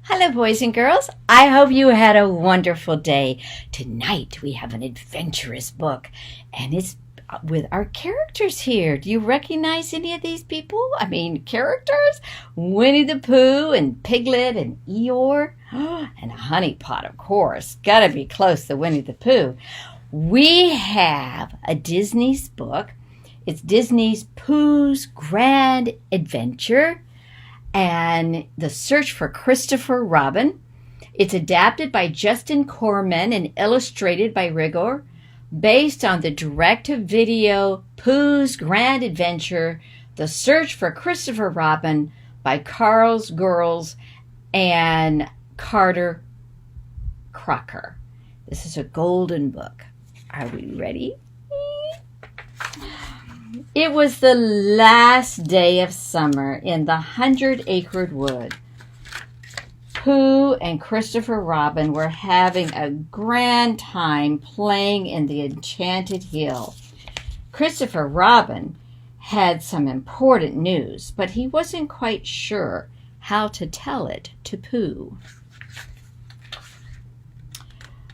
Hello, boys and girls. I hope you had a wonderful day. Tonight we have an adventurous book, and it's with our characters here. Do you recognize any of these people? Characters? Winnie the Pooh and Piglet and Eeyore and Honey Pot, of course. Gotta be close to Winnie the Pooh. We have a Disney's book. It's Disney's Pooh's Grand Adventure and The Search for Christopher Robin. It's adapted by Justin Corman and illustrated by Rigor, based on the direct-to-video Pooh's Grand Adventure, The Search for Christopher Robin by Carls Girls and Carter Crocker. This is a golden book. Are we ready? It was the last day of summer in the 100-acre wood. Pooh and Christopher Robin were having a grand time playing in the enchanted hill. Christopher Robin had some important news, but he wasn't quite sure how to tell it to Pooh.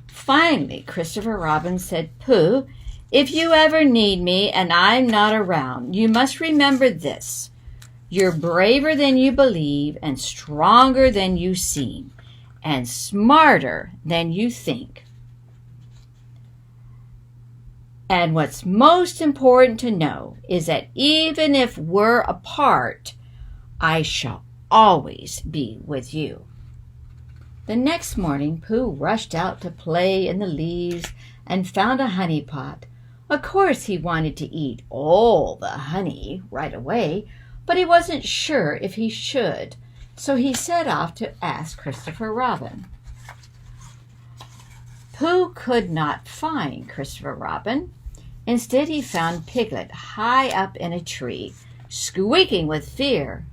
Finally, Christopher Robin said, "Pooh, if you ever need me and I'm not around, you must remember this. You're braver than you believe and stronger than you seem and smarter than you think. And what's most important to know is that even if we're apart, I shall always be with you." The next morning, Pooh rushed out to play in the leaves and found a honey pot. Of course, he wanted to eat all the honey right away, but he wasn't sure if he should, so he set off to ask Christopher Robin. Pooh could not find Christopher Robin. Instead, he found Piglet high up in a tree, squeaking with fear.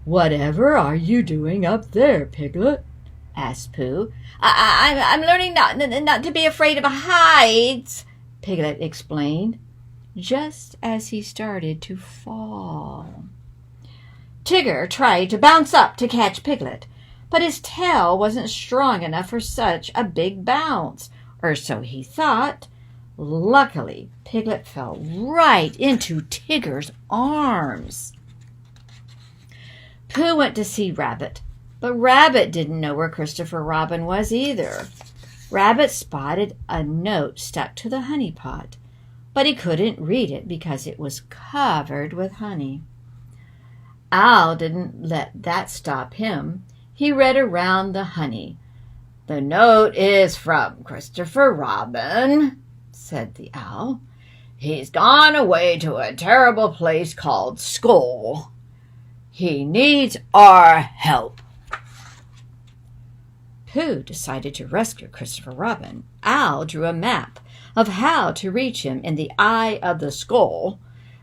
"Whatever are you doing up there, Piglet?" asked Pooh. I'm learning not to be afraid of heights," Piglet explained, just as he started to fall. Tigger tried to bounce up to catch Piglet, but his tail wasn't strong enough for such a big bounce, or so he thought. Luckily, Piglet fell right into Tigger's arms. Pooh went to see Rabbit, but Rabbit didn't know where Christopher Robin was either. Rabbit spotted a note stuck to the honey pot, but he couldn't read it because it was covered with honey. Owl didn't let that stop him. He read around the honey. "The note is from Christopher Robin," said the owl. "He's gone away to a terrible place called Skull. He needs our help." Pooh decided to rescue Christopher Robin. Owl drew a map of how to reach him in the eye of the skull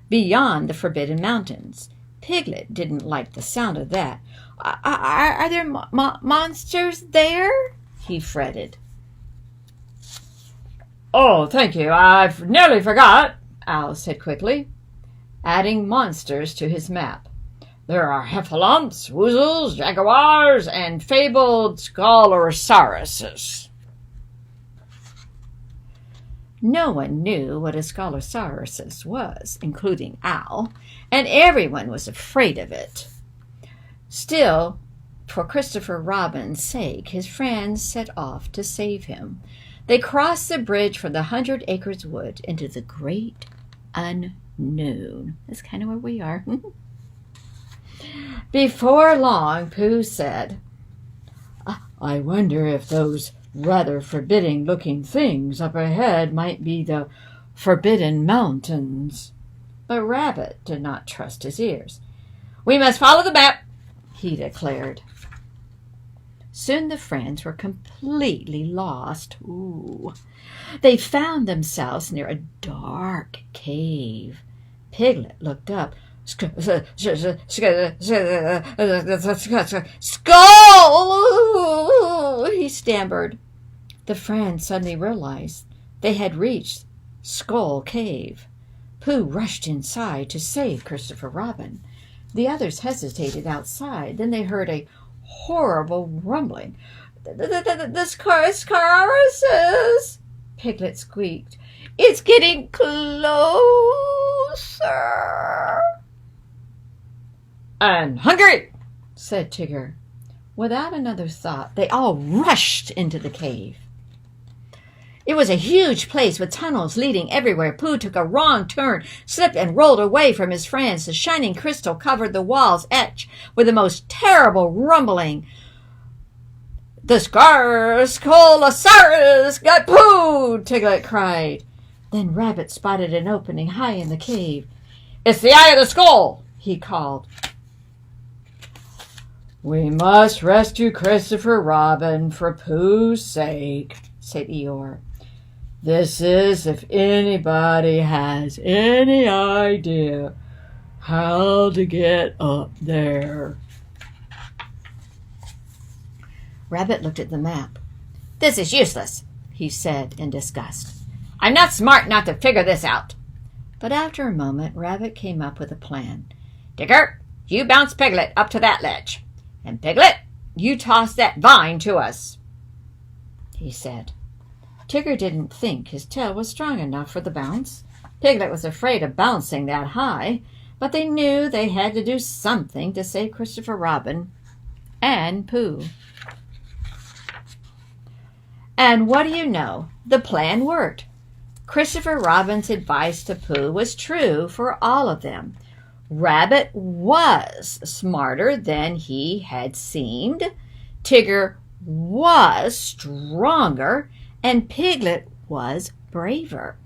beyond the Forbidden Mountains. Piglet didn't like the sound of that. Are there monsters there?" he fretted. "Oh, thank you. I've nearly forgot," Owl said quickly, adding monsters to his map. "There are heffalumps, woozles, jaguars, and fabled scalosauruses." No one knew what a scalosauruses was, including Owl, and everyone was afraid of it. Still, for Christopher Robin's sake, his friends set off to save him. They crossed the bridge from the 100 Acres Wood into the great unknown. That's kind of where we are. Before long, Pooh said, "I wonder if those rather forbidding-looking things up ahead might be the Forbidden Mountains." But Rabbit did not trust his ears. "We must follow the map," he declared. Soon the friends were completely lost. They found themselves near a dark cave. Piglet looked up. "Skull!" he stammered. The friends suddenly realized they had reached Skull Cave. Pooh rushed inside to save Christopher Robin. The others hesitated outside. Then they heard a horrible rumbling. The Scaruses, Piglet squeaked. It's getting closer. And hungry, said Tigger. Without another thought, they all rushed into the cave. It was a huge place with tunnels leading everywhere. Pooh took a wrong turn, slipped and rolled away from his friends. The shining crystal covered the walls, etched with the most terrible rumbling. The Scaruses got Pooh, Tiglet cried. Then Rabbit spotted an opening high in the cave. It's the eye of the skull, he called. We must rescue Christopher Robin for Pooh's sake, said Eeyore. This is if anybody has any idea how to get up there. Rabbit looked at the map. This is useless, he said in disgust. I'm not smart enough to figure this out. But after a moment, Rabbit came up with a plan. Tigger, you bounce Piglet up to that ledge. And Piglet, you toss that vine to us, he said. Tigger didn't think his tail was strong enough for the bounce. Piglet was afraid of bouncing that high, but they knew they had to do something to save Christopher Robin and Pooh. And what do you know? The plan worked. Christopher Robin's advice to Pooh was true for all of them. Rabbit was smarter than he had seemed. Tigger was stronger, and Piglet was braver.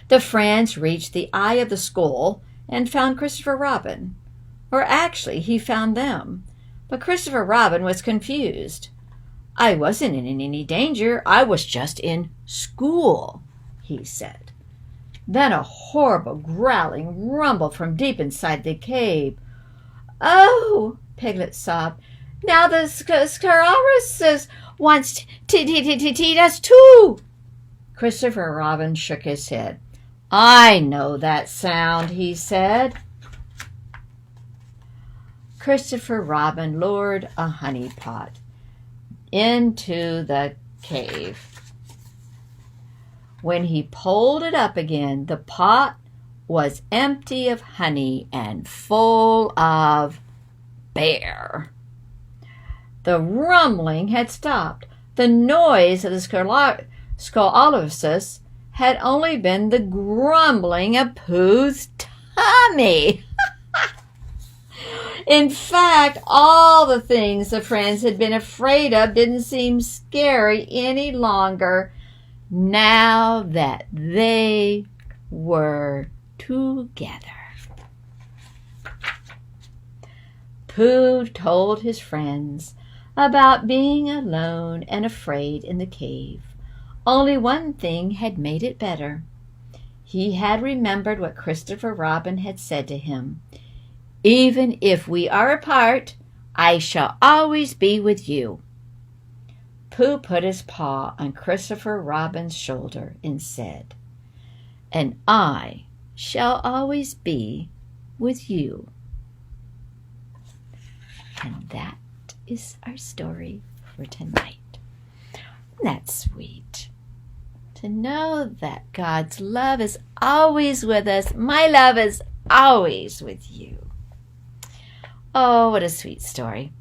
The friends reached the eye of the skull and found Christopher Robin. Or actually, he found them. But Christopher Robin was confused. I wasn't in any danger. I was just in school, he said. Then a horrible growling rumbled from deep inside the cave. Oh, Piglet sobbed. Now the Scaruses wants to eat us too. Christopher Robin shook his head. I know that sound, he said. Christopher Robin lured a honey pot into the cave. When he pulled it up again, the pot was empty of honey and full of bear. The rumbling had stopped. The noise of the Scaruses had only been the grumbling of Pooh's tummy. In fact, all the things the friends had been afraid of didn't seem scary any longer now that they were together. Pooh told his friends about being alone and afraid in the cave. Only one thing had made it better. He had remembered what Christopher Robin had said to him. Even if we are apart, I shall always be with you. Pooh put his paw on Christopher Robin's shoulder and said, and I shall always be with you. And that is our story for tonight. That's sweet. To know that God's love is always with us. My love is always with you. Oh, what a sweet story.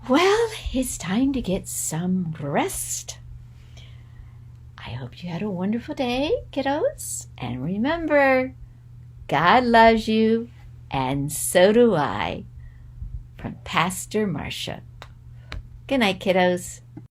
Well, it's time to get some rest. I hope you had a wonderful day, kiddos. And remember, God loves you, and so do I. From Pastor Marcia. Good night, kiddos.